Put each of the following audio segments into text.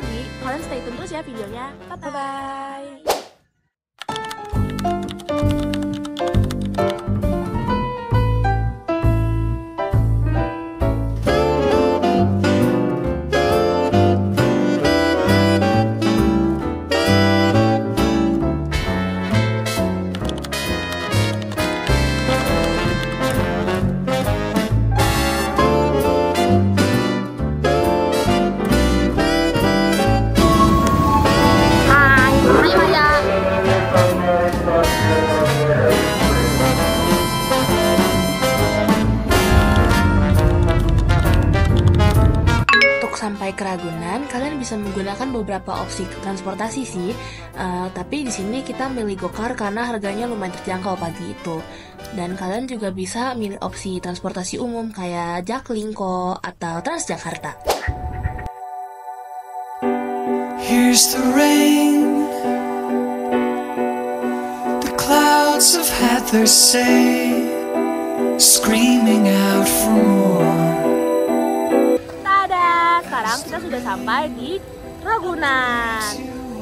lagi. Kalian stay tune terus ya videonya. Bye-bye. Sampai ke Ragunan, kalian bisa menggunakan beberapa opsi transportasi sih. Tapi di sini kita milih Gokar karena harganya lumayan terjangkau pagi itu. Dan kalian juga bisa milih opsi transportasi umum kayak Jaklingko atau Transjakarta. Here's the rain. The clouds have had their say, screaming out for more. Sekarang kita sudah sampai di Ragunan.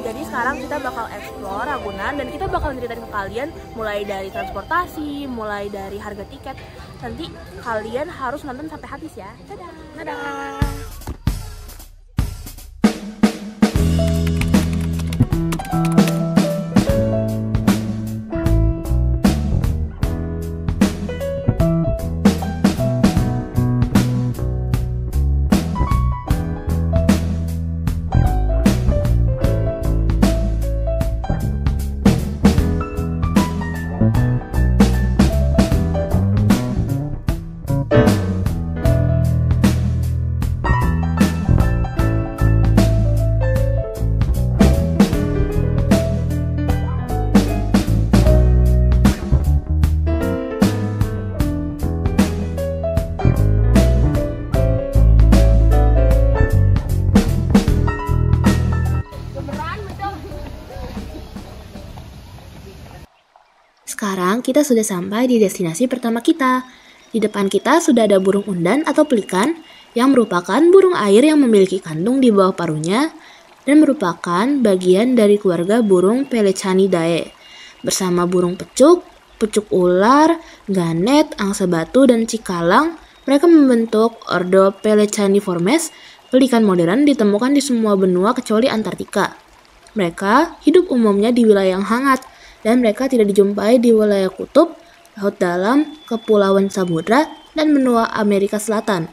Jadi sekarang kita bakal explore Ragunan dan kita bakal ceritain ke kalian mulai dari transportasi, mulai dari harga tiket. Nanti kalian harus nonton sampai habis ya. Dadah. Dadah. Sekarang kita sudah sampai di destinasi pertama kita. Di depan kita sudah ada burung undan atau pelikan yang merupakan burung air yang memiliki kantung di bawah paruhnya dan merupakan bagian dari keluarga burung Pelecanidae. Bersama burung pecuk, pucuk ular, ganet, angsa batu, dan cikalang, mereka membentuk ordo Pelecaniformes. Pelikan modern ditemukan di semua benua kecuali Antartika. Mereka hidup umumnya di wilayah yang hangat, dan mereka tidak dijumpai di wilayah kutub, laut dalam, kepulauan samudra, dan benua Amerika Selatan.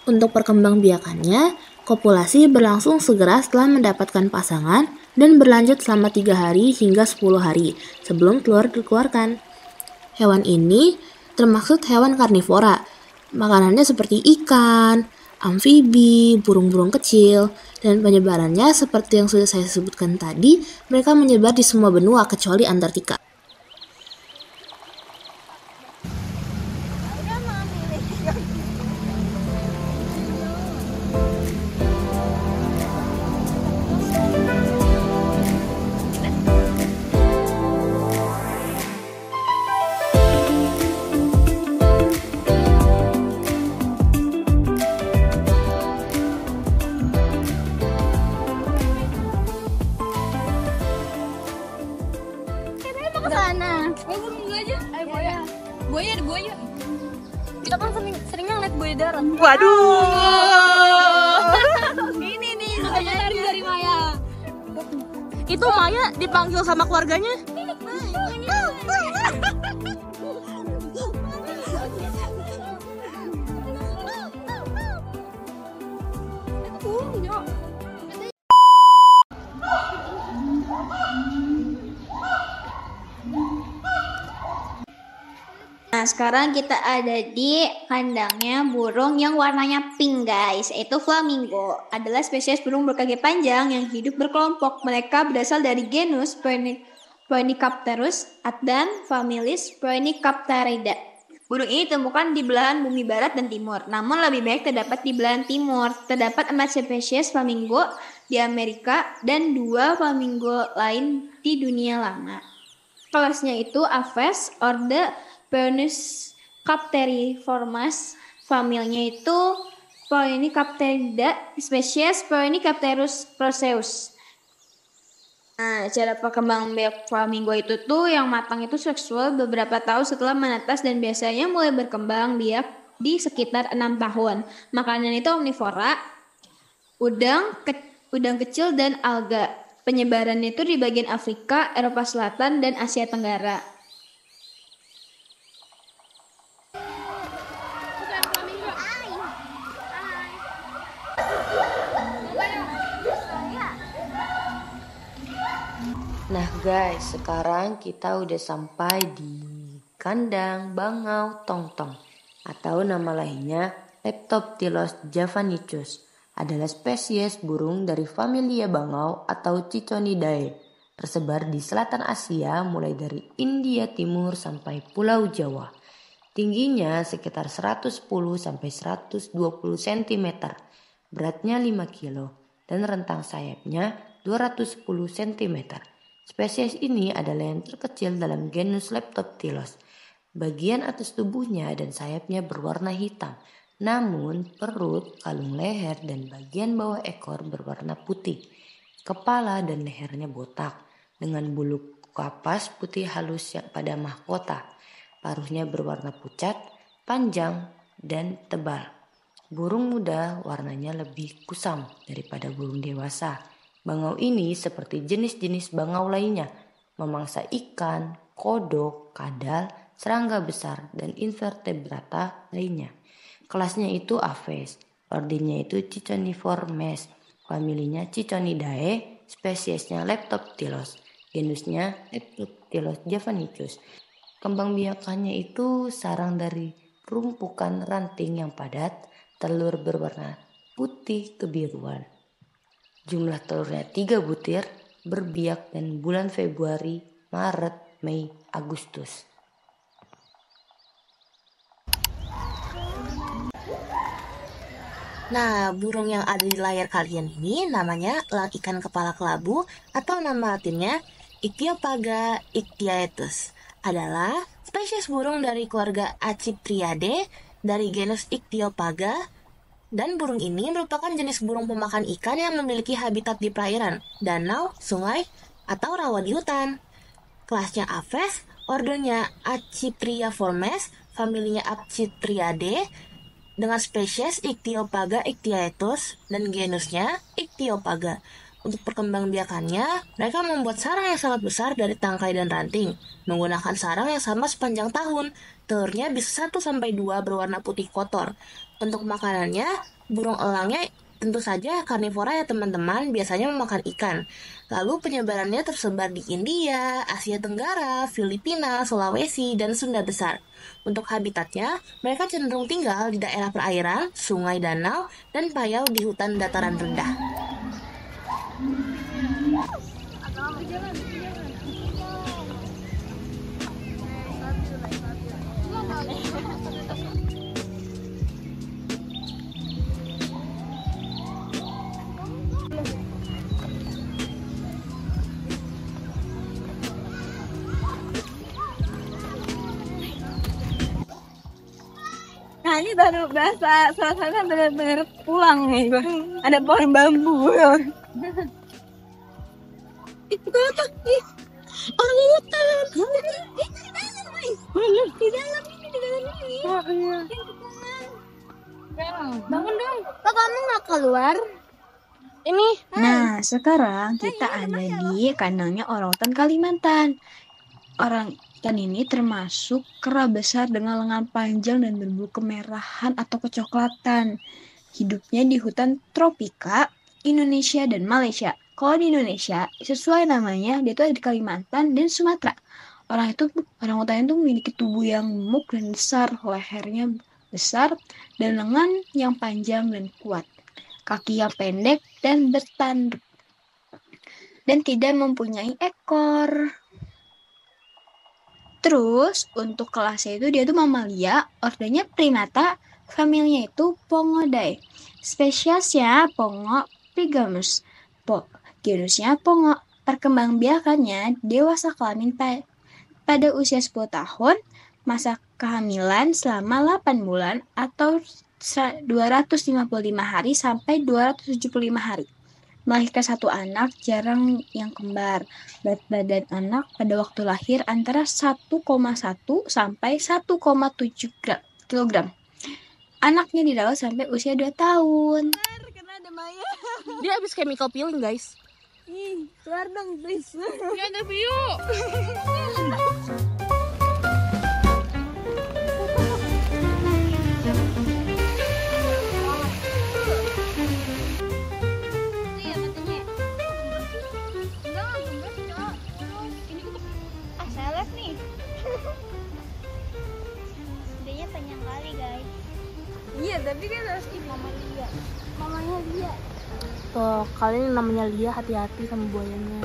Untuk perkembangbiakannya, kopulasi berlangsung segera setelah mendapatkan pasangan dan berlanjut selama 3 hari hingga 10 hari sebelum telur dikeluarkan. Hewan ini termasuk hewan karnivora. Makanannya seperti ikan, amfibi, burung-burung kecil, dan penyebarannya seperti yang sudah saya sebutkan tadi, mereka menyebar di semua benua kecuali Antartika. Buaya. Kita kan seringnya ngeliat buaya darat. Waduh. Ini nih, namanya tarik dari Maya. Itu Maya dipanggil sama keluarganya. Nah, sekarang kita ada di kandangnya burung yang warnanya pink, guys. Yaitu flamingo. Adalah spesies burung berkaki panjang yang hidup berkelompok. Mereka berasal dari genus Phoenicopterus dan familis Phoenicopteridae. Burung ini ditemukan di belahan bumi barat dan timur. Namun lebih banyak terdapat di belahan timur. Terdapat 4 spesies flamingo di Amerika dan 2 flamingo lain di dunia lama. Kelasnya itu Aves, orde Phoenicopteriformes, familnya itu Phoenicopterida, spesies Phoenicopterus proseus. Nah, cara perkembangan biak flamingo itu tuh yang matang itu seksual beberapa tahun setelah menetas dan biasanya mulai berkembang biak di sekitar 6 tahun. Makanan itu omnivora, udang kecil dan alga. Penyebarannya itu di bagian Afrika, Eropa Selatan, dan Asia Tenggara. Nah guys, sekarang kita udah sampai di kandang bangau tongtong atau nama lainnya Leptoptilus javanicus. Adalah spesies burung dari familia bangau atau Ciconidae, tersebar di selatan Asia mulai dari India Timur sampai Pulau Jawa. Tingginya sekitar 110 sampai 120 cm, beratnya 5 kilo dan rentang sayapnya 210 cm. Spesies ini adalah yang terkecil dalam genus Leptoptilus. Bagian atas tubuhnya dan sayapnya berwarna hitam, namun perut, kalung leher, dan bagian bawah ekor berwarna putih. Kepala dan lehernya botak, dengan bulu kapas putih halus yang pada mahkota. Paruhnya berwarna pucat, panjang, dan tebal. Burung muda warnanya lebih kusam daripada burung dewasa. Bangau ini seperti jenis-jenis bangau lainnya, memangsa ikan, kodok, kadal, serangga besar, dan invertebrata lainnya. Kelasnya itu Aves, ordinnya itu Ciconiformes, familinya Ciconidae, spesiesnya Leptoptilus, genusnya Leptoptilus javanicus. Kembang biakannya itu sarang dari rumpukan ranting yang padat, telur berwarna putih kebiruan. Jumlah telurnya 3 butir, berbiak dan bulan Februari, Maret, Mei, Agustus. Nah, burung yang ada di layar kalian ini namanya elang ikan kepala kelabu atau nama latinnya Ichthyopaga ichthyaetus. Adalah spesies burung dari keluarga Acipridae dari genus Ichthyopaga. Dan burung ini merupakan jenis burung pemakan ikan yang memiliki habitat di perairan, danau, sungai, atau rawa di hutan. Kelasnya Aves, ordonya Acipriaformes, familinya Apcipridae, dengan spesies Ichthyopaga ichthyaetus dan genusnya Ichthyopaga. Untuk perkembangbiakannya, mereka membuat sarang yang sangat besar dari tangkai dan ranting, menggunakan sarang yang sama sepanjang tahun. Telurnya bisa 1-2 berwarna putih kotor. Untuk makanannya, burung elangnya tentu saja karnivora ya teman-teman, biasanya memakan ikan. Lalu penyebarannya tersebar di India, Asia Tenggara, Filipina, Sulawesi, dan Sunda Besar. Untuk habitatnya, mereka cenderung tinggal di daerah perairan, sungai, danau, dan payau di hutan dataran rendah. Nah ini baru berasa suasana bener-bener pulang nih gue. Ada pohon bambu. Itu apa? Orang hutan. Di dalam ini. Oh iya. Bangun dong. Kok kamu nggak keluar? Ini. Nah, sekarang kita ada di kandangnya orangutan Kalimantan. Orang ikan ini termasuk kera besar dengan lengan panjang dan berbulu kemerahan atau kecoklatan. Hidupnya di hutan tropika, Indonesia dan Malaysia. Kalau di Indonesia, sesuai namanya, dia itu ada di Kalimantan dan Sumatera. Orangutan itu memiliki tubuh yang gemuk dan besar, lehernya besar dan lengan yang panjang dan kuat. Kaki yang pendek dan bertanduk. Dan tidak mempunyai ekor. Terus untuk kelasnya itu dia tuh mamalia, ordernya primata, familinya itu Pongodae. Spesiesnya Pongo pigamus. Genusnya Pongo. Perkembangbiakannya dewasa kelamin pada usia 10 tahun, masa kehamilan selama 8 bulan atau 255 hari sampai 275 hari. Melahirkan satu anak, jarang yang kembar. Berat badan anak pada waktu lahir antara 1,1 sampai 1,7 kg. Anaknya dirawat sampai usia 2 tahun. Karena ada Maya. Dia habis chemical peeling, guys. Ih, keluar dong, please. Ya, ada view. Iya, tapi kan harus Mama Lia. Mamanya Lia. Tuh, kalian namanya Lia, hati-hati sama buayanya.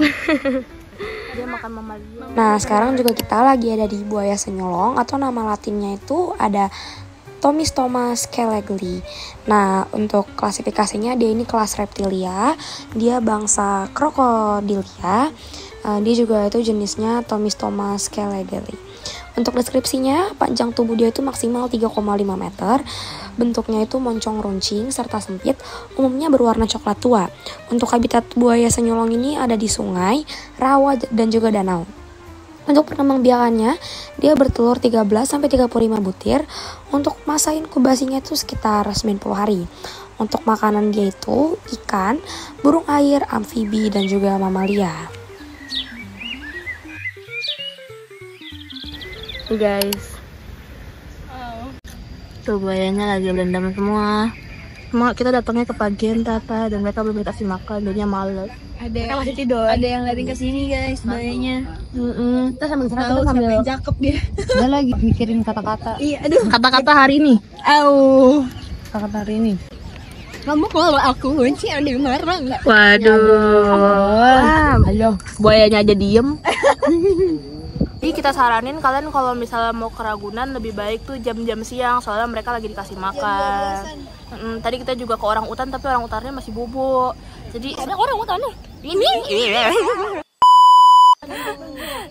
Dia makan Mama Lia. Nah, sekarang juga kita lagi ada di buaya senyolong atau nama latinnya itu ada Tomistoma skelegli. Nah, untuk klasifikasinya dia ini kelas reptilia, dia bangsa krokodilia. Dia juga itu jenisnya Tomistoma skelegli. Untuk deskripsinya, panjang tubuh dia itu maksimal 3,5 meter. Bentuknya itu moncong runcing serta sempit, umumnya berwarna coklat tua. Untuk habitat buaya senyolong ini ada di sungai, rawa, dan juga danau. Untuk perkembangbiakannya, dia bertelur 13-35 butir. Untuk masa inkubasinya itu sekitar 90 hari. Untuk makanan dia itu ikan, burung air, amfibi, dan juga mamalia. Guys, tuh buayanya lagi berendam semua. Kita datangnya ke pagian Tata dan mereka belum dikasih makan, jadinya males. Mereka masih tidur. Ada yang lari ke sini, guys, buayanya. Kita sambil Cakep dia. dia lagi mikirin kata-kata. Iya, aduh. Kata-kata hari ini. Kata-kata hari ini. Kamu kalau aku kunci ada marah nggak? Waduh. Ayo, buayanya aja diem. Jadi kita saranin kalian kalau misalnya mau ke Ragunan lebih baik tuh jam-jam siang, soalnya mereka lagi dikasih makan. Tadi kita juga ke orang utan tapi orang utannya masih bobo. Jadi ada orang utannya. Ini.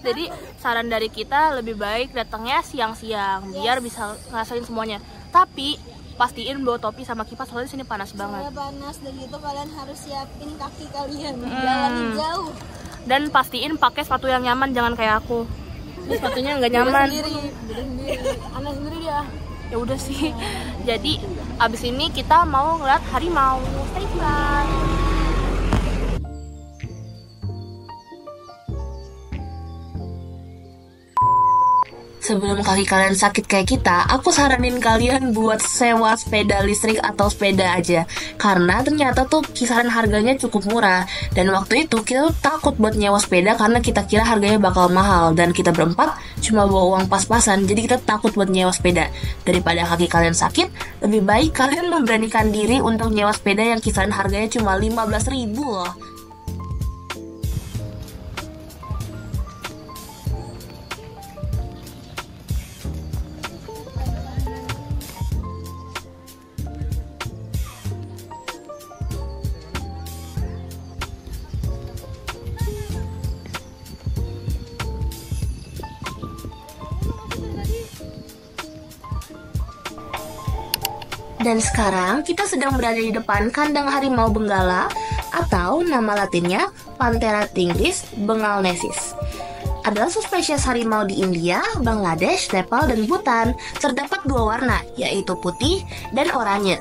Jadi saran dari kita lebih baik datangnya siang-siang biar bisa ngerasain semuanya. Tapi pastiin bawa topi sama kipas soalnya sini panas banget. Panas dan gitu kalian harus siapin kaki kalian. Jalan jauh. Dan pastiin pakai sepatu yang nyaman, jangan kayak aku. Ini sepatunya nggak nyaman. Aneh sendiri dia. Ya udah sih. Jadi abis ini kita mau ngeliat harimau. Stay tuned. Sebelum kaki kalian sakit kayak kita, aku saranin kalian buat sewa sepeda listrik atau sepeda aja. Karena ternyata tuh kisaran harganya cukup murah. Dan waktu itu kita tuh takut buat nyewa sepeda karena kita kira harganya bakal mahal. Dan kita berempat cuma bawa uang pas-pasan, jadi kita takut buat nyewa sepeda. Daripada kaki kalian sakit, lebih baik kalian memberanikan diri untuk nyewa sepeda yang kisaran harganya cuma 15.000 loh. Dan sekarang kita sedang berada di depan kandang harimau benggala atau nama latinnya Panthera tigris bengalnesis. Adalah subspesies harimau di India, Bangladesh, Nepal, dan Bhutan. Terdapat dua warna, yaitu putih dan oranye.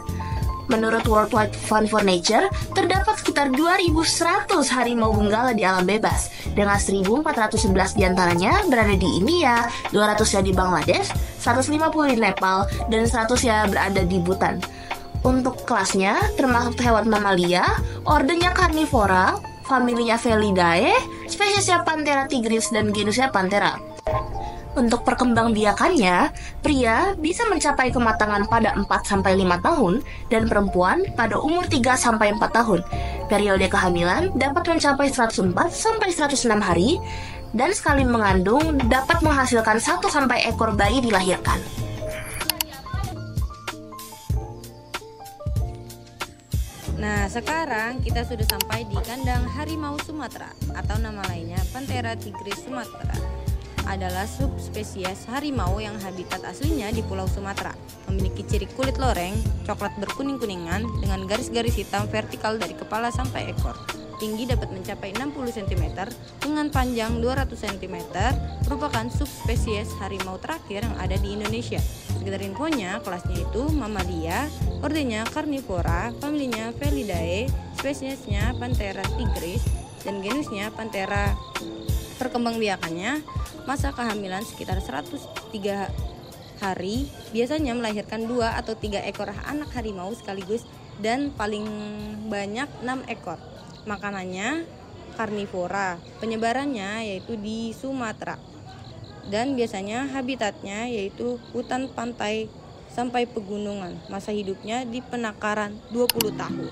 Menurut World Wide Fund for Nature, terdapat sekitar 2.100 harimau benggala di alam bebas, dengan 1.411 diantaranya berada di India, 200-nya di Bangladesh, 150 di Nepal, dan 100-nya berada di Bhutan. Untuk kelasnya, termasuk hewan mamalia, ordernya Carnivora, familinya Felidae, spesiesnya Panthera tigris, dan genusnya Panthera. Untuk perkembangbiakannya, pria bisa mencapai kematangan pada 4-5 tahun dan perempuan pada umur 3-4 tahun. Periode kehamilan dapat mencapai 104-106 hari dan sekali mengandung dapat menghasilkan 1-2 ekor bayi dilahirkan. Nah, sekarang kita sudah sampai di kandang harimau Sumatera atau nama lainnya Panthera tigris Sumatera. adalah subspesies harimau yang habitat aslinya di Pulau Sumatera. Memiliki ciri kulit loreng, coklat berkuning-kuningan dengan garis-garis hitam vertikal dari kepala sampai ekor. Tinggi dapat mencapai 60 cm dengan panjang 200 cm, merupakan subspesies harimau terakhir yang ada di Indonesia. Sekedar infonya, kelasnya itu Mamalia, ordennya Carnivora, familinya Felidae, spesiesnya Panthera tigris, dan genusnya Panthera. Perkembangbiakannya, masa kehamilan sekitar 103 hari, biasanya melahirkan 2 atau 3 ekor anak harimau sekaligus dan paling banyak 6 ekor. Makanannya karnivora, penyebarannya yaitu di Sumatera, dan biasanya habitatnya yaitu hutan pantai sampai pegunungan. Masa hidupnya di penakaran 20 tahun.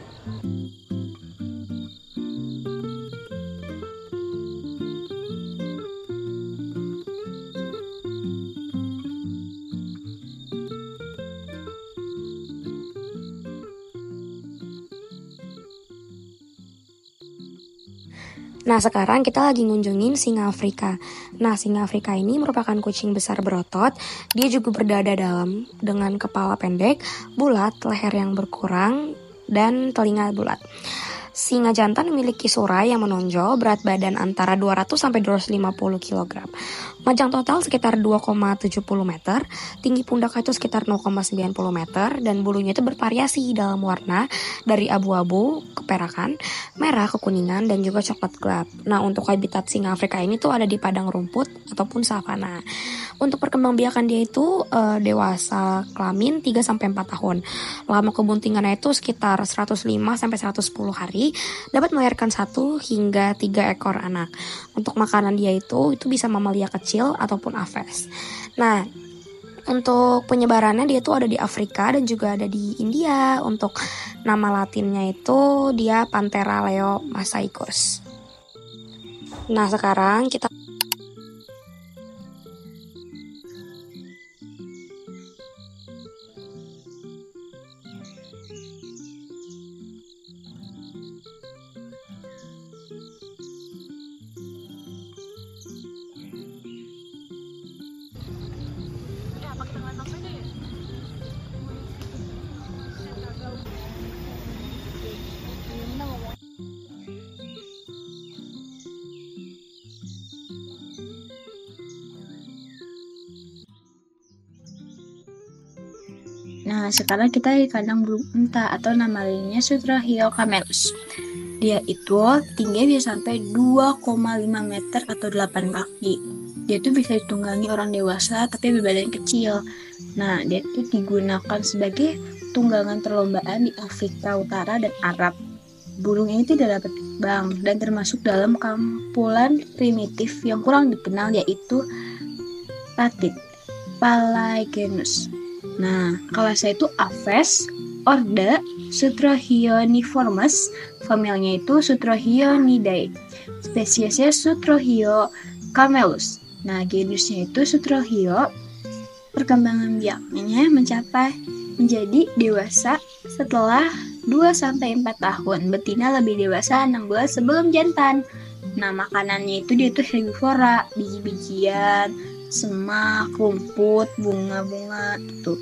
Nah, sekarang kita lagi ngunjungin singa Afrika. Nah, singa Afrika ini merupakan kucing besar berotot. Dia juga berdada dalam dengan kepala pendek, bulat, leher yang berkurang, dan telinga bulat. Singa jantan memiliki surai yang menonjol, berat badan antara 200 sampai 250 kg. Panjang total sekitar 2,70 meter, tinggi pundaknya itu sekitar 0,90 meter, dan bulunya itu bervariasi dalam warna dari abu-abu, keperakan, merah, kekuningan, dan juga coklat gelap. Nah, untuk habitat singa Afrika ini tuh ada di padang rumput ataupun savana. Untuk perkembangbiakan dia itu dewasa kelamin 3-4 tahun. Lama kebuntingannya itu sekitar 105-110 hari, dapat melahirkan 1 hingga 3 ekor anak. Untuk makanan dia itu bisa mamalia kecil ataupun aves. Nah, untuk penyebarannya dia tuh ada di Afrika dan juga ada di India. Untuk nama latinnya itu dia Panthera leo masaicus. Nah, sekarang kita Nah, sekarang kita di kandang burung unta atau nama lainnya Sutrahio camelus. Dia itu tingginya bisa sampai 2,5 meter atau 8 kaki. Dia itu bisa ditunggangi orang dewasa tapi berbadan kecil. Nah, dia itu digunakan sebagai tunggangan perlombaan di Afrika Utara dan Arab. Burung ini tidak dapat terbang dan termasuk dalam kumpulan primitif yang kurang dikenal yaitu Patit Palaegenus. Nah, kelasnya itu Aves, orde Sutrohioniformes, familinya itu Sutrohionidae, spesiesnya Sutrohio camelus. Nah, genusnya itu Sutrohio. Perkembangan biaknya menjadi dewasa setelah 2-4 tahun. Betina lebih dewasa 6 bulan sebelum jantan. Nah, makanannya itu dia tuh herbivora, biji-bijian, semak, rumput, bunga-bunga gitu.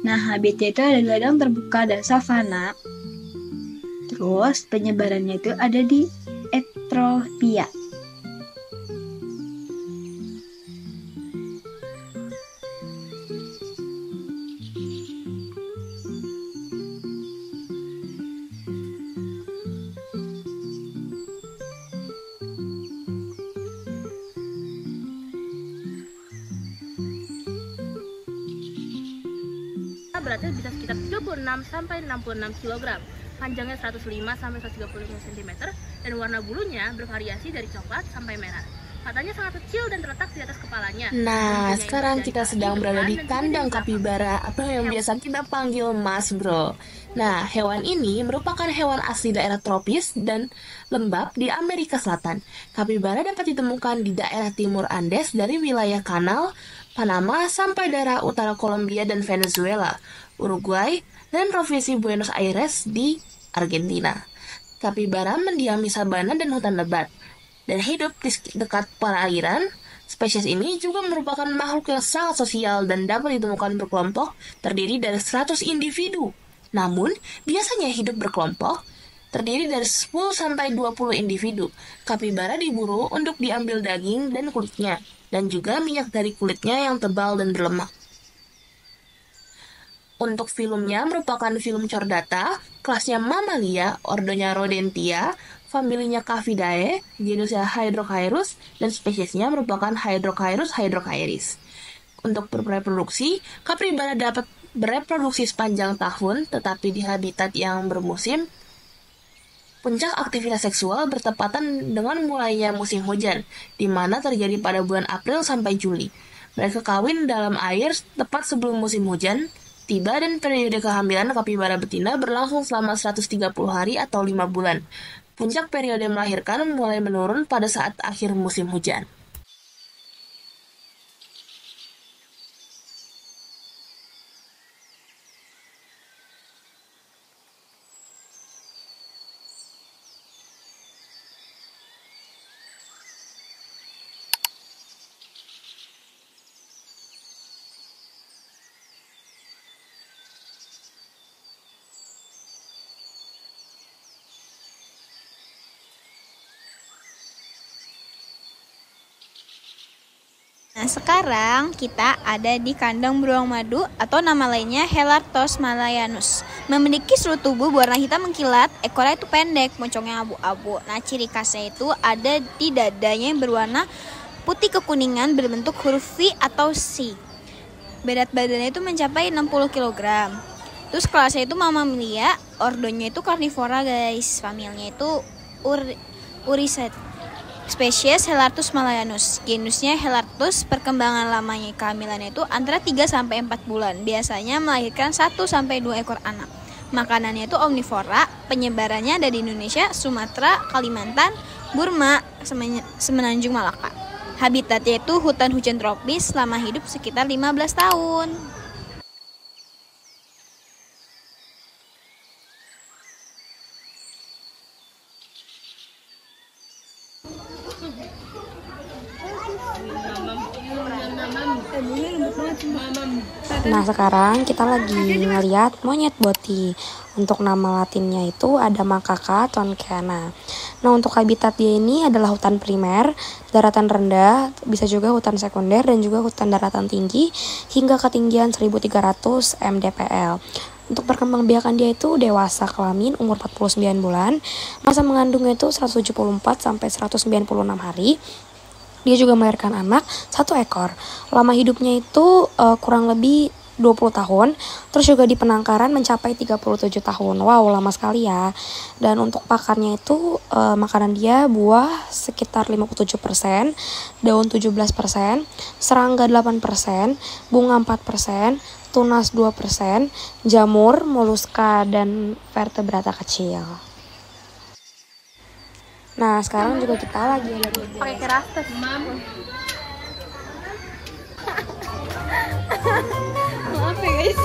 Nah, habitatnya itu ada di ladang terbuka dan savana. Terus penyebarannya itu ada di Ethiopia. Beratnya bisa sekitar 36-66 kg, panjangnya 105-135 cm, dan warna bulunya bervariasi dari coklat sampai merah. Matanya sangat kecil dan terletak di atas kepalanya. Nah, sekarang kita sedang berada di kandang kapibara atau yang biasa kita panggil Mas Bro. Nah, hewan ini merupakan hewan asli daerah tropis dan lembab di Amerika Selatan. Kapibara dapat ditemukan di daerah timur Andes dari wilayah Kanal, Panama sampai daerah utara Kolombia dan Venezuela, Uruguay, dan provinsi Buenos Aires di Argentina. Kapibara mendiami sabana dan hutan lebat, dan hidup di dekat perairan, Spesies ini juga merupakan makhluk yang sangat sosial dan dapat ditemukan berkelompok terdiri dari 100 individu. Namun, biasanya hidup berkelompok terdiri dari 10-20 individu. Kapibara diburu untuk diambil daging dan kulitnya, dan juga minyak dari kulitnya yang tebal dan berlemak. Untuk filmnya merupakan film chordata, kelasnya Mamalia, ordonya Rodentia, familinya Cavidae, genusnya Hydrochaerus, dan spesiesnya merupakan Hydrochaerus hydrochaeris. Untuk berreproduksi, kapibara dapat bereproduksi sepanjang tahun, tetapi di habitat yang bermusim. Puncak aktivitas seksual bertepatan dengan mulainya musim hujan, di mana terjadi pada bulan April sampai Juli. Mereka kawin dalam air tepat sebelum musim hujan tiba dan periode kehamilan kapibara betina berlangsung selama 130 hari atau 5 bulan. Puncak periode melahirkan mulai menurun pada saat akhir musim hujan. Nah, sekarang kita ada di kandang beruang madu atau nama lainnya Helartos malayanus. Memiliki seluruh tubuh berwarna hitam mengkilat, ekornya itu pendek, moncongnya abu-abu. Nah, ciri khasnya itu ada di dadanya yang berwarna putih kekuningan berbentuk huruf V atau C. Berat badannya itu mencapai 60 kg. Terus kelasnya itu Mammalia, ordonya itu Carnivora guys. Familinya itu Uricet. Spesies Helartos malayanus, genusnya Helartos, perkembangan lamanya kehamilannya itu antara 3-4 bulan. Biasanya melahirkan 1-2 ekor anak. Makanannya itu omnivora, penyebarannya ada di Indonesia, Sumatera, Kalimantan, Burma, Semenanjung Malaka. Habitatnya itu hutan hujan tropis, selama hidup sekitar 15 tahun. Nah, sekarang kita lagi ngeliat monyet boti. Untuk nama latinnya itu ada Macaca tonkeana. Nah, untuk habitat dia ini adalah hutan primer, daratan rendah, bisa juga hutan sekunder, dan juga hutan daratan tinggi hingga ketinggian 1300 mdpl. Untuk perkembangbiakan dia itu dewasa kelamin umur 49 bulan, masa mengandungnya itu 174-196 hari. Dia juga melahirkan anak 1 ekor. Lama hidupnya itu kurang lebih 20 tahun. Terus juga di penangkaran mencapai 37 tahun. Wow, lama sekali ya. Dan untuk pakannya itu makanan dia buah sekitar 57%, daun 17%, serangga 8%, bunga 4%, tunas 2%, jamur, moluska, dan vertebrata kecil. Nah, sekarang juga kita lagi ada di Pakai kerastes. Maaf ya guys.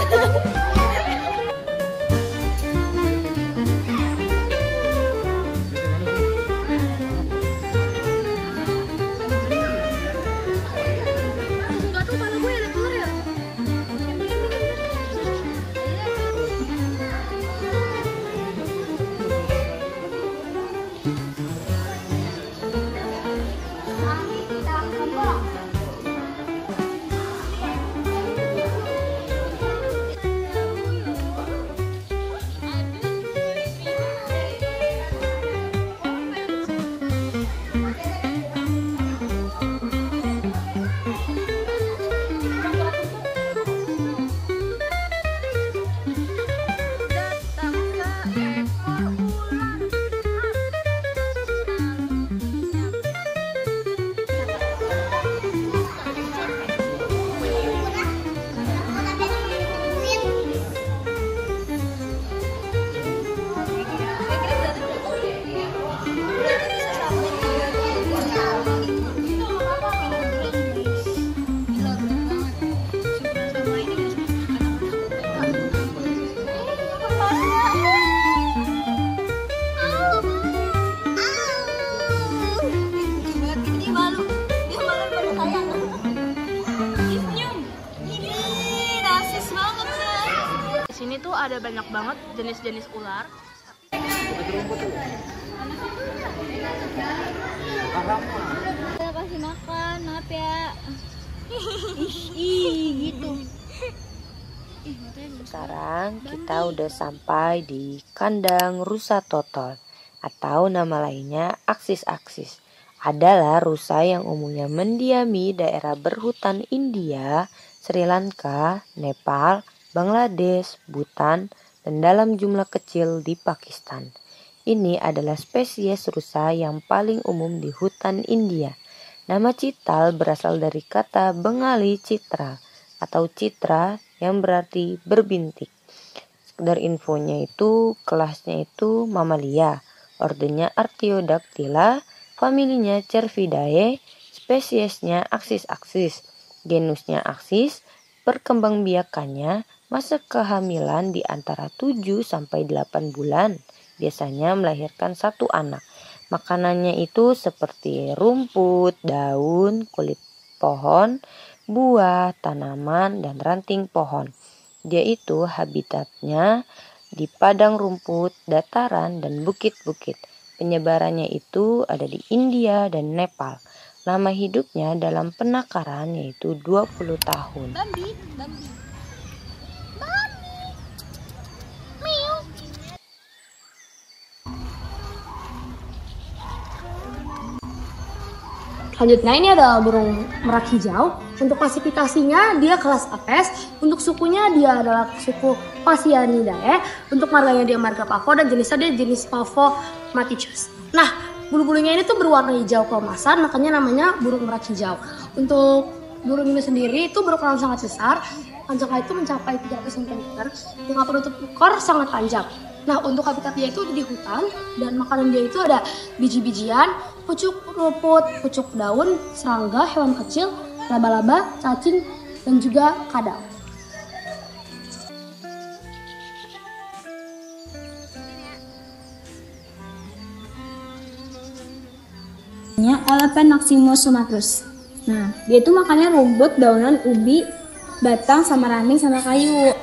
tuh ada banyak banget jenis-jenis ular. Kita kasih makan, maaf ya. Ih, gitu. Sekarang kita udah sampai di kandang rusa total atau nama lainnya aksis-aksis. Adalah rusa yang umumnya mendiami daerah berhutan India, Sri Lanka, Nepal, Bangladesh, Bhutan, dan dalam jumlah kecil di Pakistan. Ini adalah spesies rusa yang paling umum di hutan India. Nama cital berasal dari kata Bengali citra atau citra yang berarti berbintik. Sekedar infonya itu, kelasnya itu mamalia, ordennya Artiodactyla, familinya Cervidae, spesiesnya aksis-aksis, genusnya aksis, perkembangbiakannya masa kehamilan di antara 7 sampai 8 bulan, biasanya melahirkan 1 anak. Makanannya itu seperti rumput, daun, kulit pohon, buah, tanaman, dan ranting pohon. Dia itu habitatnya di padang rumput, dataran, dan bukit-bukit. Penyebarannya itu ada di India dan Nepal. Lama hidupnya dalam penakaran yaitu 20 tahun. Selanjutnya ini ada burung merak hijau. Untuk klasifikasinya dia kelas Apes. Untuk sukunya dia adalah suku Phasianidae. Untuk marganya dia marga Pavo dan jenisnya dia jenis Pavo maticus. Nah, bulu-bulunya ini tuh berwarna hijau keemasan, makanya namanya burung merak hijau. Untuk burung ini sendiri itu berukuran sangat besar. Panjangnya itu mencapai 300 cm dengan penutup ekor sangat panjang. Nah, untuk habitatnya itu di hutan dan makanan dia itu ada biji-bijian, pucuk rumput, pucuk daun, serangga, hewan kecil, laba-laba, cacing, dan juga kadal. Elephant maximus sumatrus. Nah, dia itu makannya rumput, daunan, ubi, batang, sama ranting, sama kayu.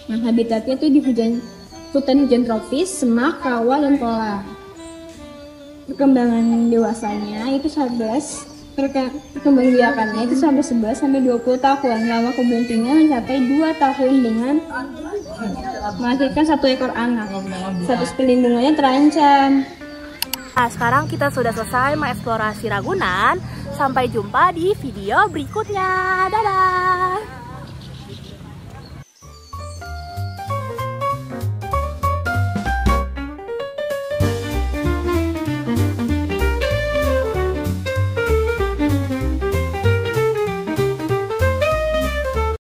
Nah, habitatnya itu di hutan hujan tropis, semak, rawa, dan pola. Perkembangan dewasanya itu 11, perkembangbiakannya itu sampai 11 sampai 20 tahun. Lama kebuntingnya mencapai 2 tahun dengan melahirkan 1 ekor anak. Status pelindungannya terancam. Nah, sekarang kita sudah selesai mengeksplorasi Ragunan. Sampai jumpa di video berikutnya. Dadah!